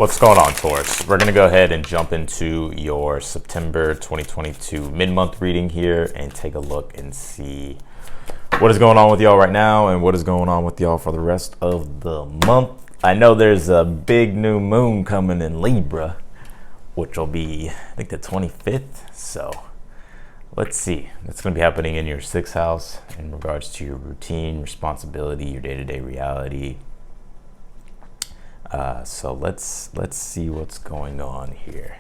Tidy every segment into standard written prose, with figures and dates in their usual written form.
What's going on, Taurus? We're going to go ahead and jump into your September 2022 mid-month reading here and take a look and see what is going on with y'all right now and what is going on with y'all for the rest of the month. I know there's a big new moon coming in Libra, which will be, I think, the 25th. So let's see. It's going to be happening in your 6th house in regards to your routine, responsibility, your day-to-day reality. So let's see what's going on here.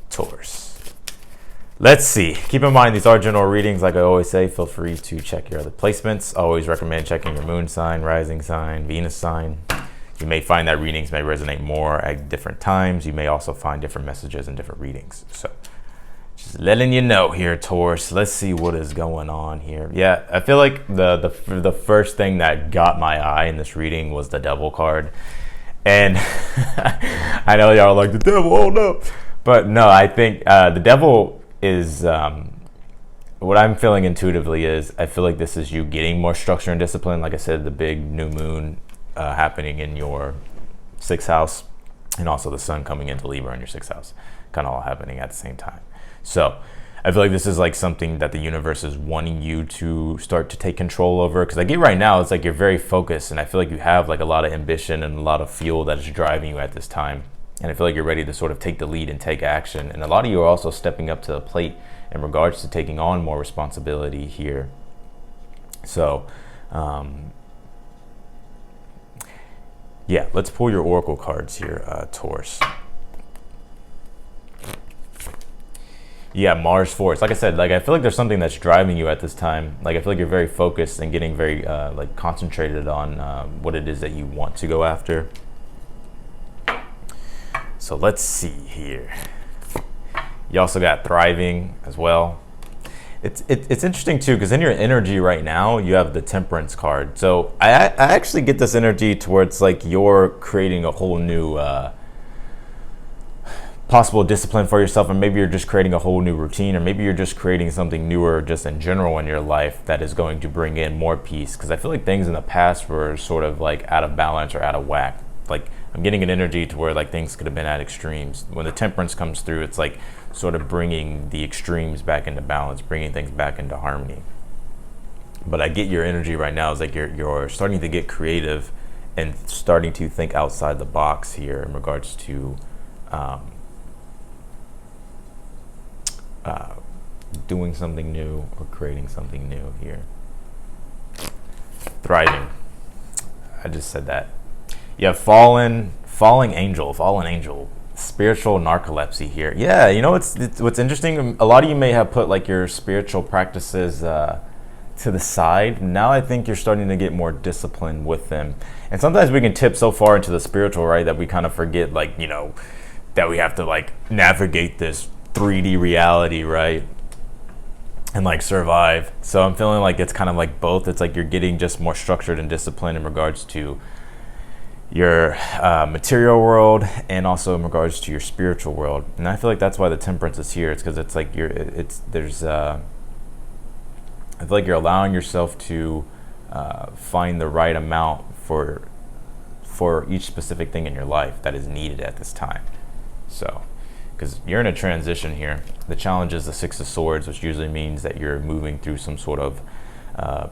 Taurus. Let's see. Keep in mind, these are general readings. Like I always say, feel free to check your other placements. Always recommend checking your moon sign, rising sign, Venus sign. You may find that readings may resonate more at different times. You may also find different messages in different readings. So just letting you know here, Taurus. Let's see what is going on here. Yeah, I feel like the first thing that got my eye in this reading was the Devil card. And I know y'all are like, the Devil, oh no. But no, I think the Devil is, what I'm feeling intuitively is, I feel like this is you getting more structure and discipline. Like I said, the big new moon happening in your 6th house, and also the sun coming into Libra in your 6th house, kind of all happening at the same time. So I feel like this is like something that the universe is wanting you to start to take control over. Because I get right now, it's like you're very focused, and I feel like you have like a lot of ambition and a lot of fuel that is driving you at this time. And I feel like you're ready to sort of take the lead and take action. And a lot of you are also stepping up to the plate in regards to taking on more responsibility here. So, yeah, let's pull your oracle cards here, Taurus. Yeah, Mars force. Like I said, like I feel like there's something that's driving you at this time. Like I feel like you're very focused and getting very like concentrated on what it is that you want to go after. So let's see here. You also got thriving as well. It's interesting too, because in your energy right now you have the Temperance card. So I actually get this energy towards like you're creating a whole new possible discipline for yourself, and maybe you're just creating a whole new routine, or maybe you're just creating something newer just in general in your life that is going to bring in more peace. Because I feel like things in the past were sort of like out of balance or out of whack. Like I'm getting an energy to where like things could have been at extremes. When the Temperance comes through, it's like sort of bringing the extremes back into balance, bringing things back into harmony. But I get your energy right now is like you're starting to get creative and starting to think outside the box here in regards to doing something new or creating something new here. Thriving. I just said that. Yeah, fallen angel, spiritual narcolepsy here. Yeah, you know what's interesting? A lot of you may have put like your spiritual practices to the side. Now I think you're starting to get more disciplined with them. And sometimes we can tip so far into the spiritual, right, that we kind of forget, like, you know, that we have to like navigate this 3D reality, right, and like survive. So I'm feeling like it's kind of like both. It's like you're getting just more structured and disciplined in regards to your material world and also in regards to your spiritual world. And I feel like that's why the Temperance is here. It's because it's like I feel like you're allowing yourself to find the right amount for each specific thing in your life that is needed at this time. So because you're in a transition here. The challenge is the 6 of Swords, which usually means that you're moving through some sort of, I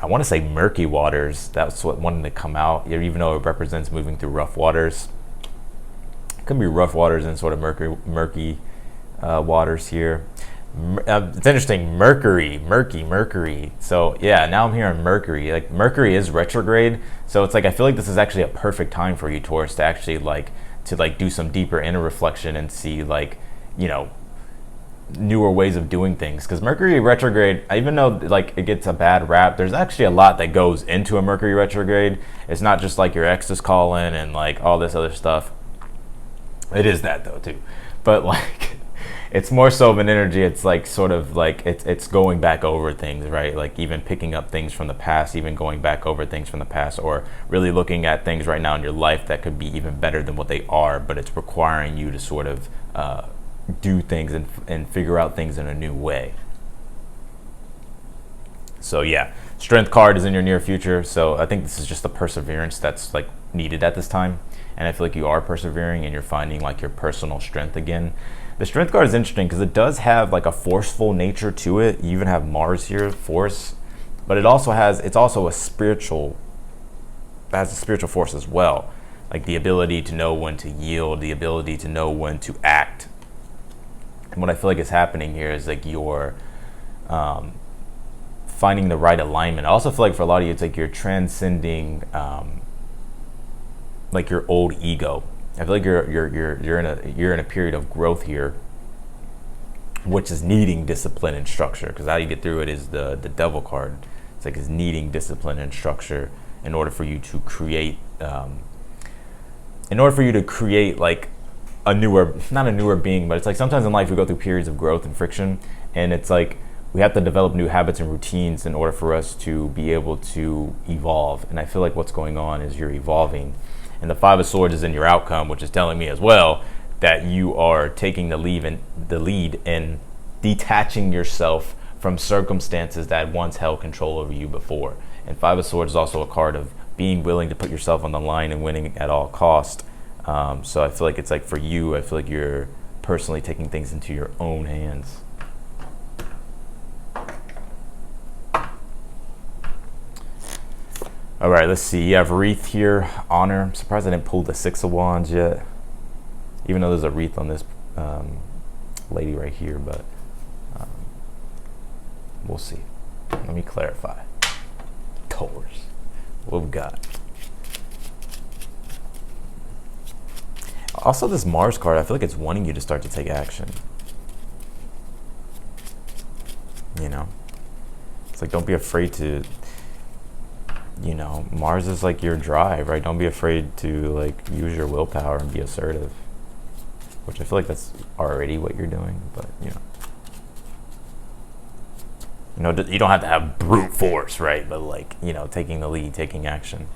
want to say murky waters. That's what wanted to come out, even though it represents moving through rough waters. It could be rough waters and sort of murky waters here. It's interesting, Mercury. So yeah, now I'm hearing Mercury. Like Mercury is retrograde. So it's like, I feel like this is actually a perfect time for you, Taurus, to actually to do some deeper inner reflection and see, like, you know, newer ways of doing things. Because Mercury retrograde, even though like it gets a bad rap, there's actually a lot that goes into a Mercury retrograde. It's not just like your ex is calling and like all this other stuff. It is that though too, but like it's more so of an energy. It's like sort of like it's going back over things, right? Like even picking up things from the past, even going back over things from the past, or really looking at things right now in your life that could be even better than what they are, but it's requiring you to sort of do things and figure out things in a new way. So yeah, Strength card is in your near future, so I think this is just the perseverance that's like needed at this time. And I feel like you are persevering and you're finding like your personal strength again. The strength card is interesting because it does have like a forceful nature to it. You even have Mars here, force, but it's also a spiritual, it has a spiritual force as well. Like the ability to know when to yield, the ability to know when to act. And what I feel like is happening here is like you're finding the right alignment. I also feel like for a lot of you, it's like you're transcending like your old ego. I feel like you're in a period of growth here, which is needing discipline and structure. Because how you get through it is the Devil card. It's like it's needing discipline and structure in order for you to create. Like not a newer being, but it's like sometimes in life we go through periods of growth and friction, and it's like we have to develop new habits and routines in order for us to be able to evolve. And I feel like what's going on is you're evolving. And the Five of Swords is in your outcome, which is telling me as well that you are taking the lead in detaching yourself from circumstances that once held control over you before. And Five of Swords is also a card of being willing to put yourself on the line and winning at all cost. So I feel like it's like for you, I feel like you're personally taking things into your own hands. All right, let's see. You have wreath here, honor. I'm surprised I didn't pull the Six of Wands yet, even though there's a wreath on this lady right here, but we'll see. Let me clarify. Taurus. What we've got. Also, this Mars card, I feel like it's wanting you to start to take action. You know? It's like, don't be afraid to... You know, Mars is like your drive, right? Don't be afraid to like use your willpower and be assertive, which I feel like that's already what you're doing, but you know, you don't have to have brute force, right? But like, you know, taking the lead, taking action.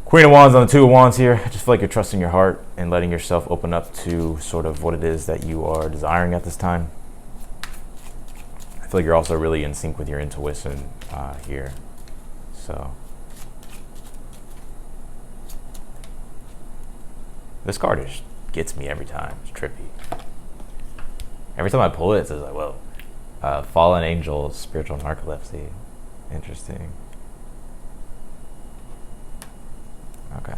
Queen of Wands on the Two of Wands here. I just feel like you're trusting your heart and letting yourself open up to sort of what it is that you are desiring at this time. I feel like you're also really in sync with your intuition here. So this card just gets me every time. It's trippy. Every time I pull it, it says like, whoa, fallen angel, spiritual narcolepsy. Interesting. Okay.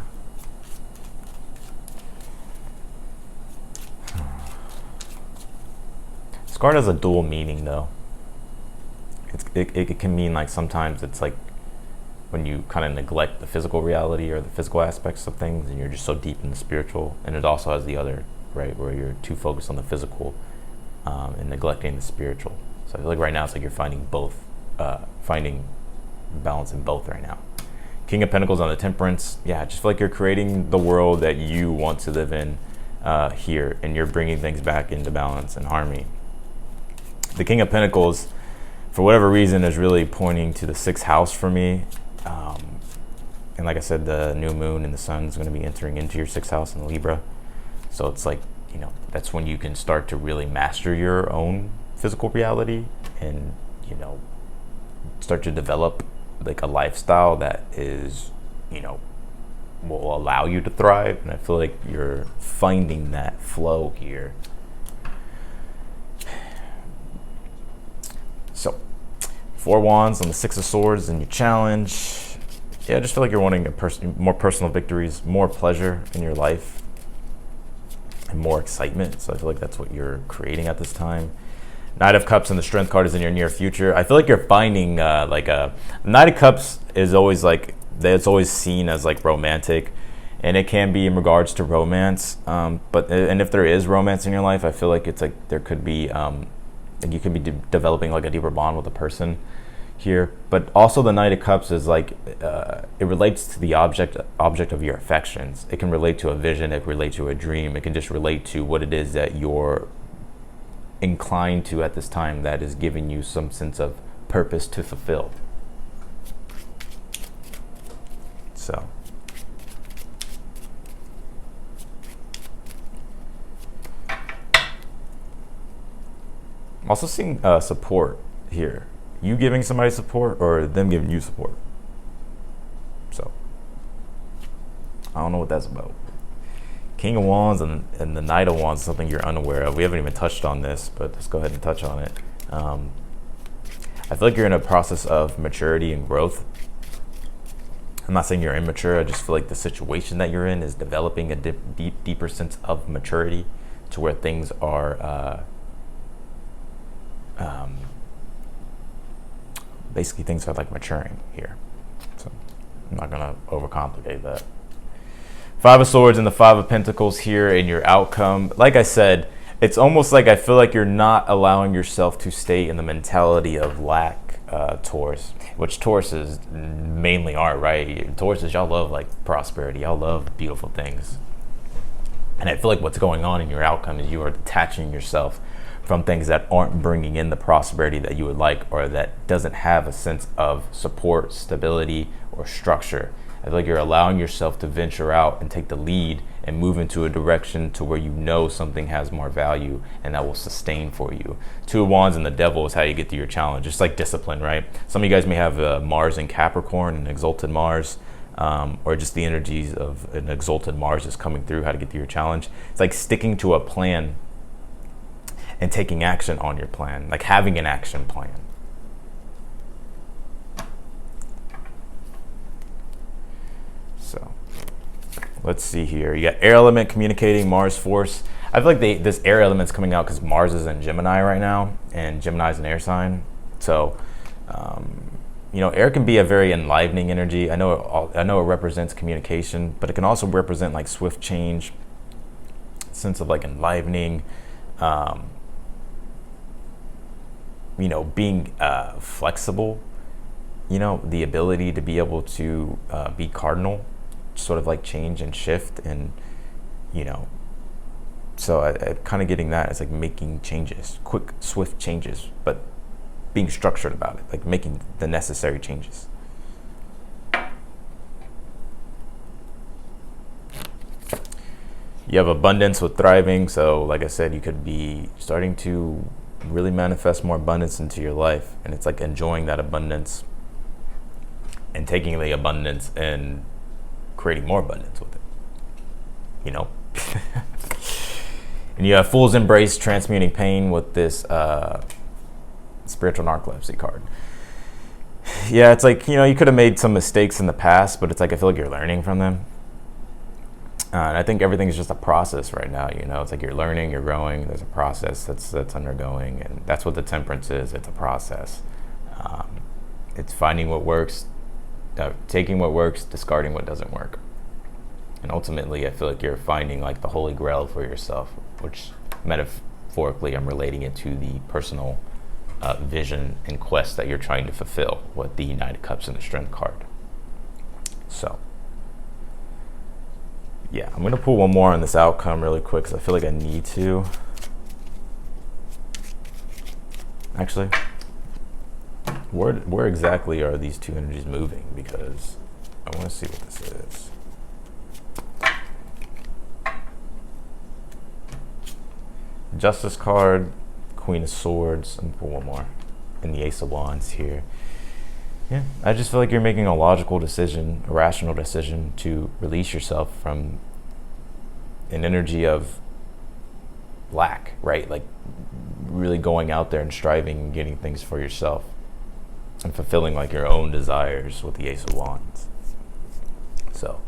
This card has a dual meaning though. It can mean like sometimes it's like when you kind of neglect the physical reality or the physical aspects of things and you're just so deep in the spiritual. And it also has the other, right, where you're too focused on the physical and neglecting the spiritual. So I feel like right now it's like you're finding both, finding balance in both right now. King of Pentacles on the Temperance. Yeah, I just feel like you're creating the world that you want to live in here, and you're bringing things back into balance and harmony. The King of Pentacles, for whatever reason, is really pointing to the 6th house for me. And like I said, the new moon and the sun is going to be entering into your 6th house in Libra. So it's like, you know, that's when you can start to really master your own physical reality and, you know, start to develop like a lifestyle that is, you know, will allow you to thrive. And I feel like you're finding that flow here. So 4 Wands on the 6 of Swords and your challenge. Yeah, I just feel like you're wanting more personal victories, more pleasure in your life, and more excitement. So I feel like that's what you're creating at this time. Knight of Cups and the Strength card is in your near future. I feel like you're finding like a Knight of Cups is always like, it's always seen as like romantic, and it can be in regards to romance. But if there is romance in your life, I feel like it's like there could be like you could be developing like a deeper bond with a person here. But also the Knight of Cups is like it relates to the object of your affections. It can relate to a vision. It can relate to a dream. It can just relate to what it is that you're inclined to at this time that is giving you some sense of purpose to fulfill. So I'm also seeing support here. You giving somebody support or them giving you support. So I don't know what that's about. King of Wands and the Knight of Wands is something you're unaware of. We haven't even touched on this, but let's go ahead and touch on it. I feel like you're in a process of maturity and growth. I'm not saying you're immature. I just feel like the situation that you're in is developing a deeper sense of maturity to where things are basically things are like maturing here. So I'm not gonna overcomplicate that. Five of Swords and the Five of Pentacles here in your outcome. Like I said, it's almost like I feel like you're not allowing yourself to stay in the mentality of lack, Taurus, which Tauruses mainly are, right? Tauruses, y'all love like prosperity. Y'all love beautiful things. And I feel like what's going on in your outcome is you are detaching yourself from things that aren't bringing in the prosperity that you would like, or that doesn't have a sense of support, stability, or structure. I feel like you're allowing yourself to venture out and take the lead and move into a direction to where you know something has more value and that will sustain for you. Two of Wands and the Devil is how you get to your challenge. It's like discipline, right? Some of you guys may have Mars in Capricorn and exalted Mars, or just the energies of an exalted Mars is coming through, how to get to your challenge. It's like sticking to a plan and taking action on your plan, like having an action plan. So let's see here. You got air element communicating, Mars force. I feel like this air element's coming out because Mars is in Gemini right now, and Gemini is an air sign. So, you know, air can be a very enlivening energy. I know it represents communication, but it can also represent like swift change, sense of like enlivening, you know, being flexible, you know, the ability to be able to be cardinal, sort of like change and shift, and, you know, so I kind of getting that. It's like making changes, quick, swift changes, but being structured about it, like making the necessary changes. You have abundance with thriving. So like I said, you could be starting to really manifest more abundance into your life, and it's like enjoying that abundance and taking the abundance and creating more abundance with it, you know. And you have Fool's Embrace, transmuting pain with this spiritual narcolepsy card. Yeah, it's like, you know, you could have made some mistakes in the past, but it's like I feel like you're learning from them. And I think everything's just a process right now, you know. It's like you're learning, you're growing. There's a process that's undergoing, and that's what the Temperance is. It's a process. It's finding what works, taking what works, discarding what doesn't work. And ultimately, I feel like you're finding like the holy grail for yourself, which metaphorically, I'm relating it to the personal vision and quest that you're trying to fulfill with the United Cups and the Strength card. So, yeah, I'm gonna pull one more on this outcome really quick because I feel like I need to. Actually, where exactly are these two energies moving? Because I want to see what this is. Justice card, Queen of Swords, and pull one more, and the Ace of Wands here. Yeah, I just feel like you're making a logical decision, a rational decision to release yourself from an energy of lack, right? Like really going out there and striving and getting things for yourself and fulfilling like your own desires with the Ace of Wands. So,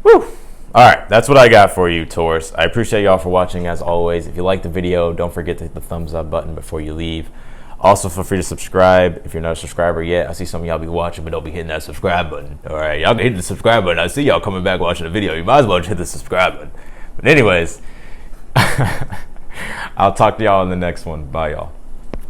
whew. All right, that's what I got for you, Taurus. I appreciate y'all for watching as always. If you liked the video, don't forget to hit the thumbs up button before you leave. Also, feel free to subscribe if you're not a subscriber yet. I see some of y'all be watching, but don't be hitting that subscribe button. All right, y'all can hit the subscribe button. I see y'all coming back watching the video. You might as well just hit the subscribe button. But anyways, I'll talk to y'all in the next one. Bye, y'all.